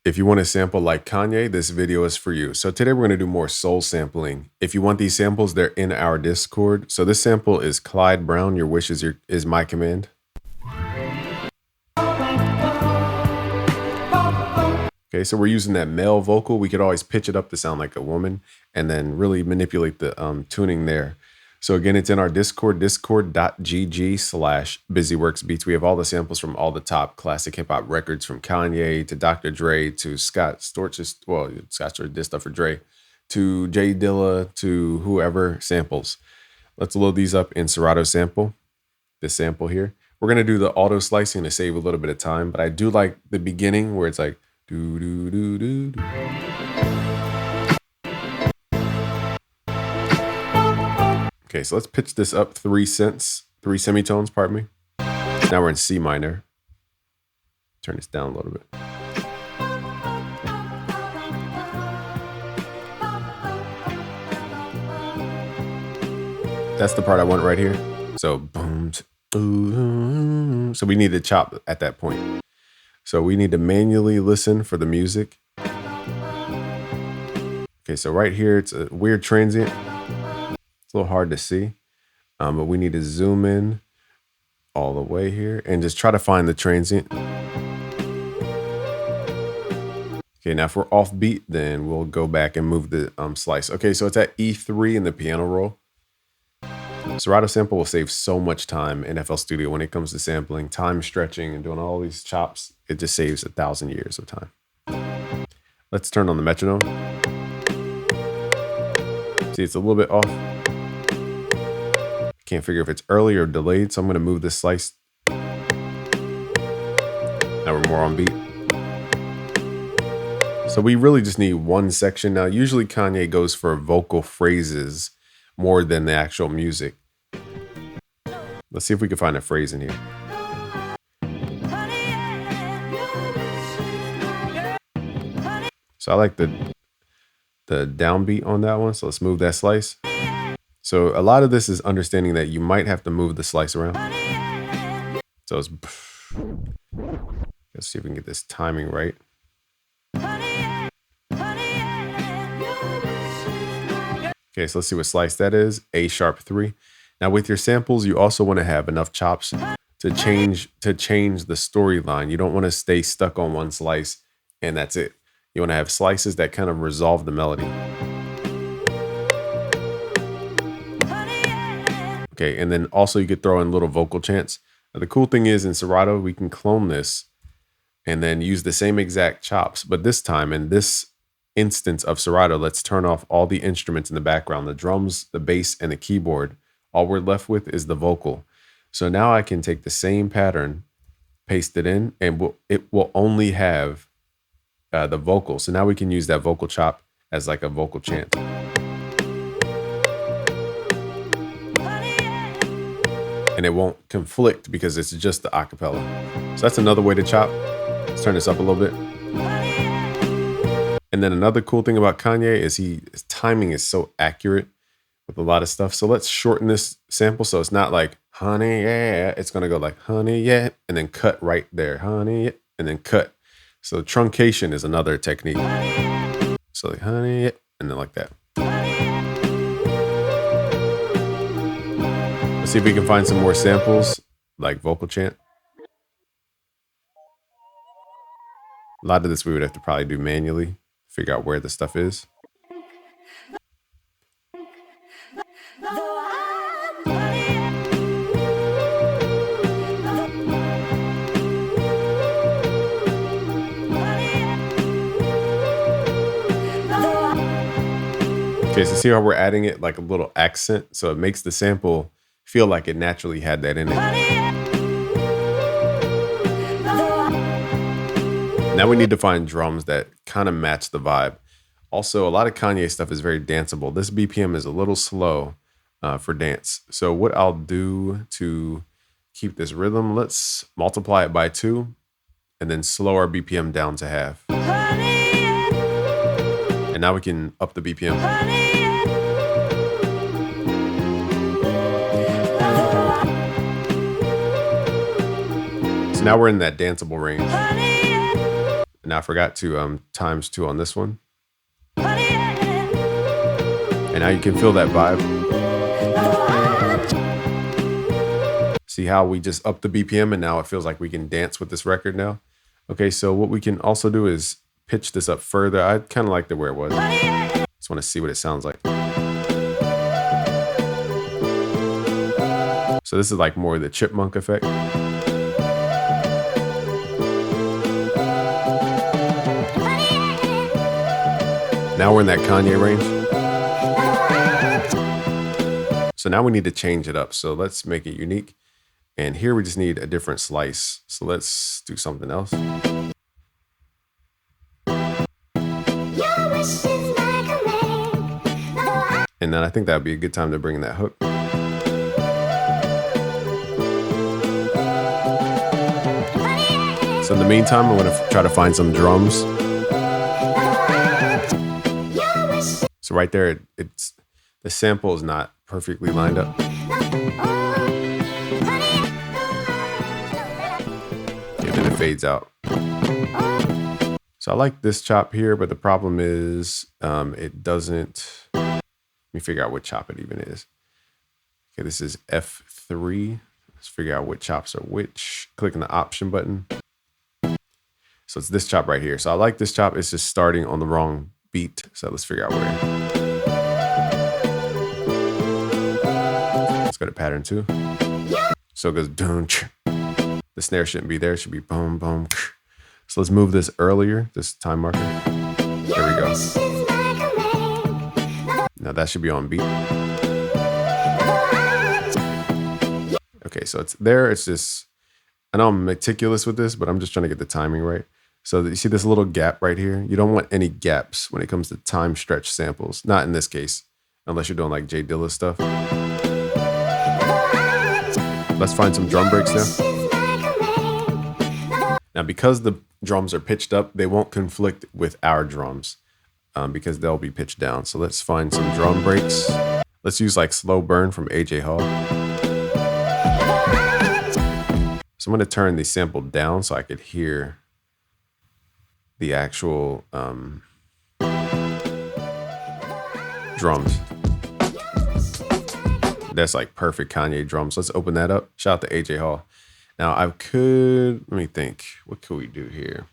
If you want to sample like Kanye, this video is for you. So today we're going to do more soul sampling. If you want these samples, they're in our Discord. So this sample is Clyde Brown, Your Wish is My Command. Okay, so we're using that male vocal. We could always pitch it up to sound like a woman and then really manipulate the tuning there. So again, it's in our Discord, discord.gg/BusyWorksBeats. We have all the samples from all the top classic hip hop records, from Kanye to Dr. Dre to Scott Storch. Well, Scott Storch did stuff for Dre, to Jay Dilla, to whoever samples. Let's load these up in Serato Sample, this sample here. We're going to do the auto slicing to save a little bit of time, but I do like the beginning where it's like, do, do, do, do, do. Okay, so let's pitch this up 3 semitones, pardon me. Now we're in C minor. Turn this down a little bit. That's the part I want right here. So boom, boom. So we need to chop at that point. So we need to manually listen for the music. Okay, so right here, it's a weird transient. It's a little hard to see, but we need to zoom in all the way here and just try to find the transient. Okay, now if we're off beat, then we'll go back and move the slice. Okay, so it's at E3 in the piano roll. Serato Sample will save so much time in FL Studio when it comes to sampling, time stretching, and doing all these chops. It just saves 1,000 years of time. Let's turn on the metronome. See, it's a little bit off. Can't figure if it's early or delayed, so I'm going to move this slice. Now we're more on beat. So we really just need one section. Now, usually Kanye goes for vocal phrases more than the actual music. Let's see if we can find a phrase in here. So I like the downbeat on that one. So let's move that slice. So a lot of this is understanding that you might have to move the slice around. So it's, let's see if we can get this timing right. Okay, so let's see what slice that is. A#3. Now with your samples, you also want to have enough chops to change the storyline. You don't want to stay stuck on one slice and that's it. You want to have slices that kind of resolve the melody. Okay, and then also you could throw in little vocal chants. Now, the cool thing is in Serato, we can clone this and then use the same exact chops. But this time, in this instance of Serato, let's turn off all the instruments in the background, the drums, the bass, and the keyboard. All we're left with is the vocal. So now I can take the same pattern, paste it in, and it will only have the vocal. So now we can use that vocal chop as like a vocal chant. And it won't conflict because it's just the acapella. So that's another way to chop. Let's turn this up a little bit. And then another cool thing about Kanye is his timing is so accurate with a lot of stuff. So let's shorten this sample so it's not like honey, yeah. It's going to go like honey, yeah, and then cut right there. Honey, yeah, and then cut. So truncation is another technique. So like honey, yeah, and then like that. Let's see if we can find some more samples like vocal chant. A lot of this we would have to probably do manually, figure out where the stuff is. Okay, so see how we're adding it like a little accent? So it makes the sample feel like it naturally had that in it. Now we need to find drums that kind of match the vibe. Also, a lot of Kanye stuff is very danceable. This BPM is a little slow for dance. So what I'll do to keep this rhythm, let's multiply it by 2 and then slow our BPM down to half. And now we can up the BPM. So now we're in that danceable range. And I forgot to ×2 on this one. And now you can feel that vibe. See how we just upped the BPM and now it feels like we can dance with this record now. Okay, so what we can also do is pitch this up further. I kind of liked it where it was. Just want to see what it sounds like. So this is like more of the chipmunk effect. Now we're in that Kanye range. So now we need to change it up. So let's make it unique. And here we just need a different slice. So let's do something else. And then I think that would be a good time to bring in that hook. So in the meantime, I'm going to try to find some drums. So right there, it's the sample is not perfectly lined up. And then it fades out. So I like this chop here, but the problem is it doesn't. Let me figure out what chop it even is. Okay, this is F3. Let's figure out what chops are which. Clicking the option button. So it's this chop right here. So I like this chop. It's just starting on the wrong beat. So let's figure out where. Let's go to pattern 2. So it goes dun. The snare shouldn't be there. It should be boom, boom. So let's move this earlier, this time marker. There we go. Now that should be on beat. Okay, so it's there. It's just, I know I'm meticulous with this, but I'm just trying to get the timing right. So you see this little gap right here? You don't want any gaps when it comes to time stretch samples. Not in this case, unless you're doing like Jay Dilla stuff. Let's find some drum breaks now. Now, because the drums are pitched up, they won't conflict with our drums because they'll be pitched down. So let's find some drum breaks. Let's use like Slow Burn from AJ Hall. So I'm going to turn the sample down so I could hear the actual drums. That's like perfect Kanye drums. Let's open that up. Shout out to AJ Hall. Now I could, let me think, what could we do here?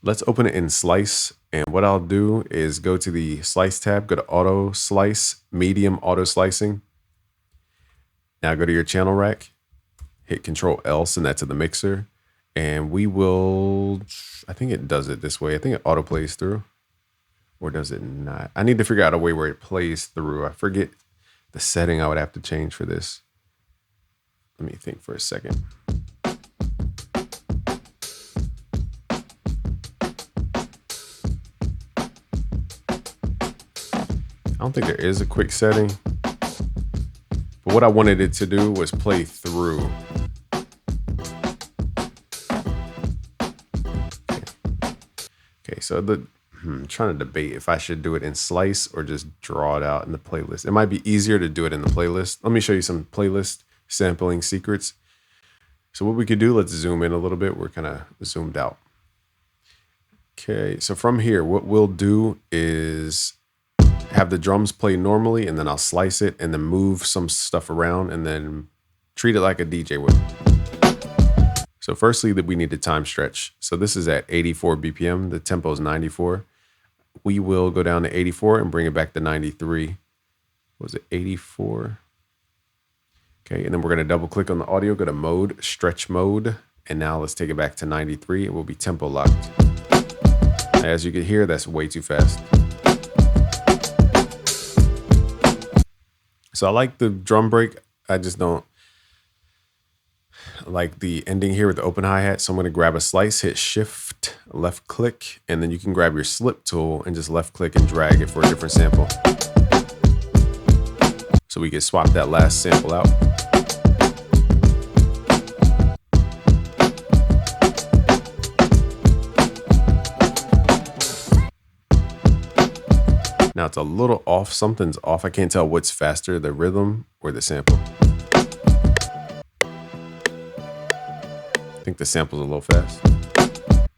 Let's open it in Slice. And what I'll do is go to the Slice tab, go to Auto Slice, Medium Auto Slicing. Now go to your channel rack, hit Control L, send that to the mixer. And we will, I think it does it this way. I think it auto plays through, or does it not? I need to figure out a way where it plays through. I forget the setting I would have to change for this. Let me think for a second. I don't think there is a quick setting, but what I wanted it to do was play through. Okay, so I'm trying to debate if I should do it in Slice or just draw it out in the playlist. It might be easier to do it in the playlist. Let me show you some playlist sampling secrets. So what we could do, let's zoom in a little bit. We're kind of zoomed out. Okay, so from here, what we'll do is have the drums play normally, and then I'll slice it and then move some stuff around and then treat it like a DJ would. So firstly, that we need to time stretch. So this is at 84 BPM. The tempo is 94. We will go down to 84 and bring it back to 93. Was it 84? Okay, and then we're going to double click on the audio, go to mode, stretch mode. And now let's take it back to 93. It will be tempo locked. As you can hear, that's way too fast. So I like the drum break. I just don't like the ending here with the open hi-hat. So I'm going to grab a slice, hit shift, left click, and then you can grab your slip tool and just left click and drag it for a different sample. So we can swap that last sample out. Now it's a little off, something's off. I can't tell what's faster, the rhythm or the sample. I think the sample's a little fast.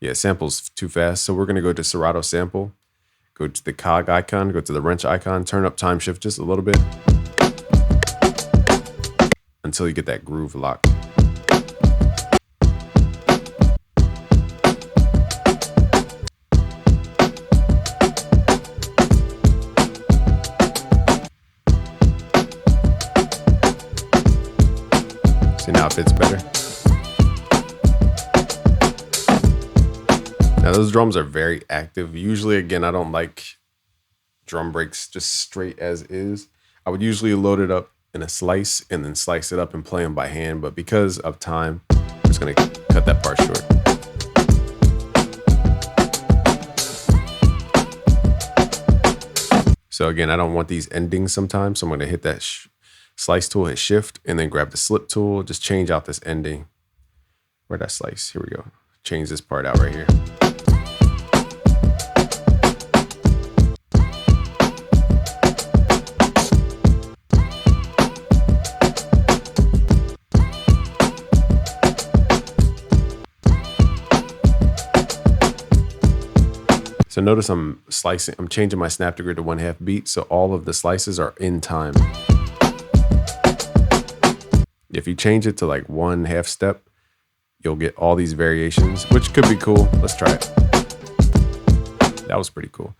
Yeah, sample's too fast. So we're going to go to Serato sample, go to the cog icon, go to the wrench icon, turn up time shift just a little bit until you get that groove lock. See, now it fits better. Now those drums are very active. Usually, again, I don't like drum breaks just straight as is. I would usually load it up in a slice and then slice it up and play them by hand. But because of time, I'm just gonna cut that part short. So again, I don't want these endings sometimes. So I'm gonna hit that slice tool, hit shift, and then grab the slip tool, just change out this ending. Where'd that slice? Here we go. Change this part out right here. So notice I'm changing my snap to grid to 1/2 beat, so all of the slices are in time. If you change it to like 1/2 step, you'll get all these variations, which could be cool. Let's try it. That was pretty cool.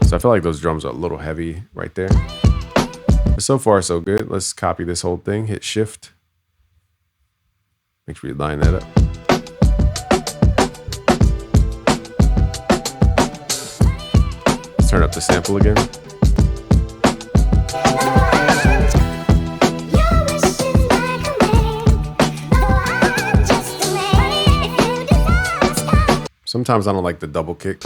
So I feel like those drums are a little heavy right there. But so far, so good. Let's copy this whole thing, hit shift. Make sure you line that up. Let's turn up the sample again. Sometimes I don't like the double kick.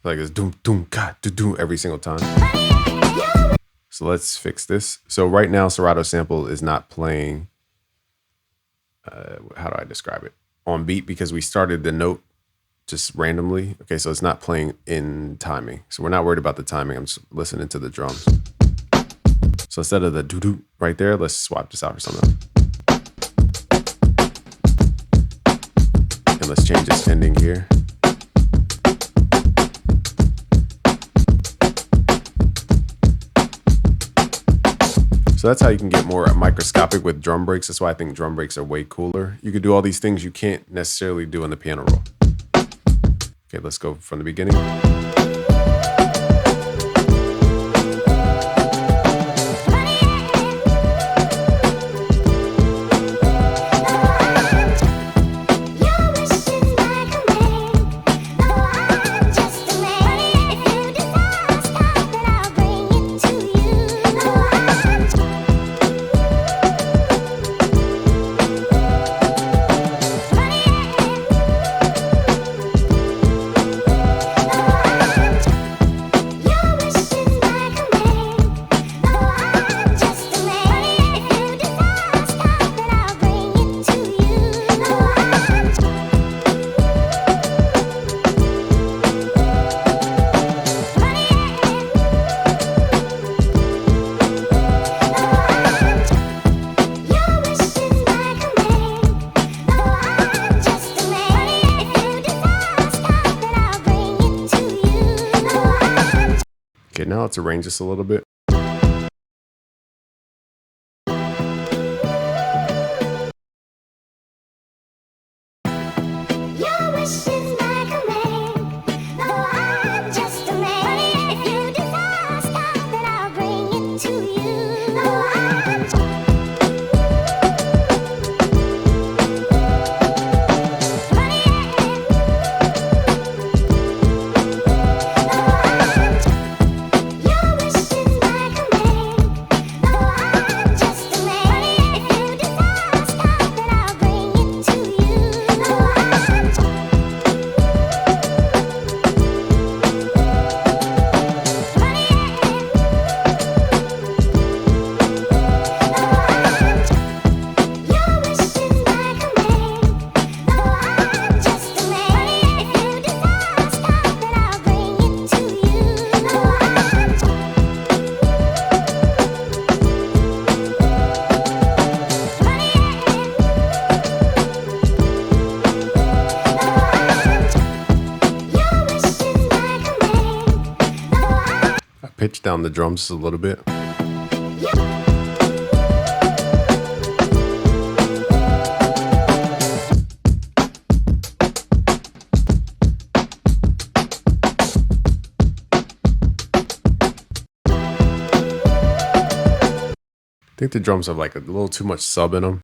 Like it's doom, doom, ka, do, do every single time. So let's fix this. So right now, Serato sample is not playing, how do I describe it? On beat, because we started the note just randomly. Okay, so it's not playing in timing. So we're not worried about the timing. I'm just listening to the drums. So instead of the doo-doo right there, let's swap this out for something. And let's change this ending here. So that's how you can get more microscopic with drum breaks. That's why I think drum breaks are way cooler. You could do all these things you can't necessarily do in the piano roll. Okay, let's go from the beginning. Okay, now let's arrange this a little bit. switch down the drums just a little bit. I think the drums have like a little too much sub in them.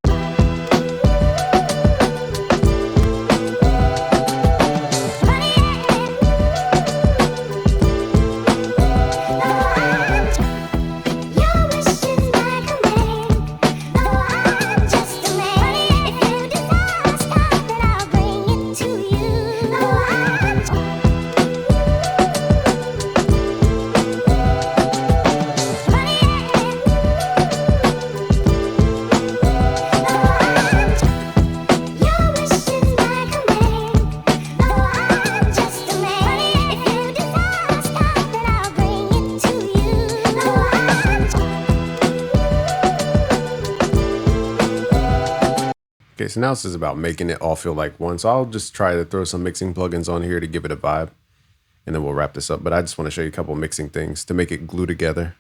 Okay, so now this is about making it all feel like one. So I'll just try to throw some mixing plugins on here to give it a vibe, and then we'll wrap this up. But I just want to show you a couple of mixing things to make it glue together.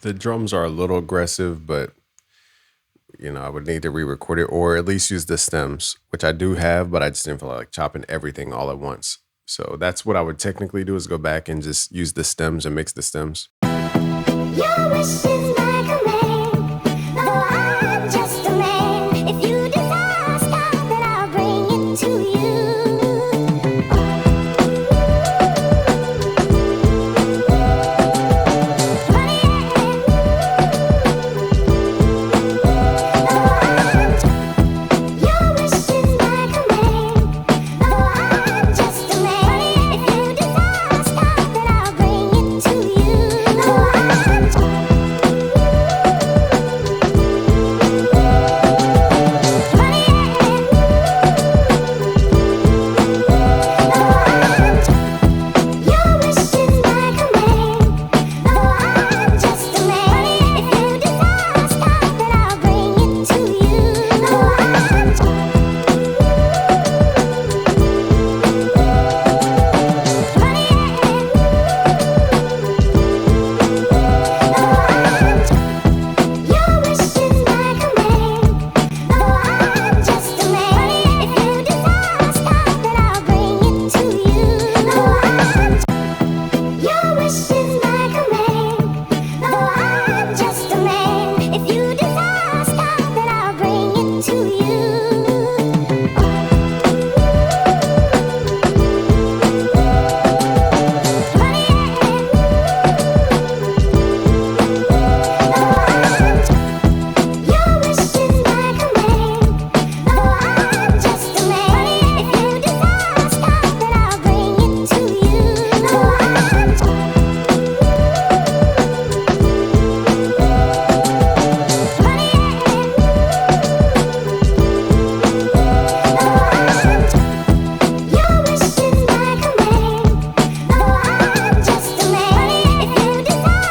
The drums are a little aggressive, but I would need to re-record it or at least use the stems, which I do have, but I just didn't feel like chopping everything all at once. So that's what I would technically do, is go back and just use the stems and mix the stems. Your wish is my command, though I'm just a man. If you desire sky, then I'll bring it to you. Your wish is my command, though I'm just a man. If you desire sky, then I'll bring it to you. Your wish is my command, though I'm just a man. If you desire sky, then I'll bring it to Your wish is my command, though I'm just a man. If you desire sky, then I'll bring it to you. Your wish is my command, though I'm just a man. If you desire sky, then I'll bring it to you. Your wish is my command, though I'm just a man. If you desire sky, then I'll bring it to Your wish is my command, though I'm just a man. If you desire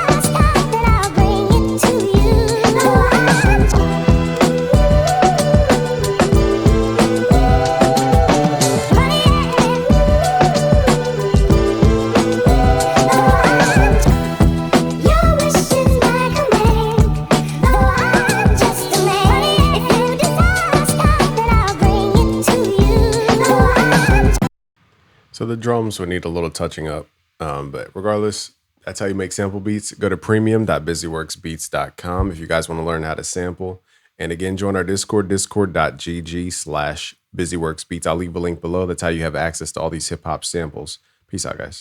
sky, then I'll bring it to Your wish is my command, though I'm just a man. If you desire sky, then I'll bring it to you. So the drums would need a little touching up. But regardless, that's how you make sample beats. Go to premium.busyworksbeats.com if you guys want to learn how to sample. And again, join our Discord, discord.gg/busyworksbeats. I'll leave a link below. That's how you have access to all these hip hop samples. Peace out, guys.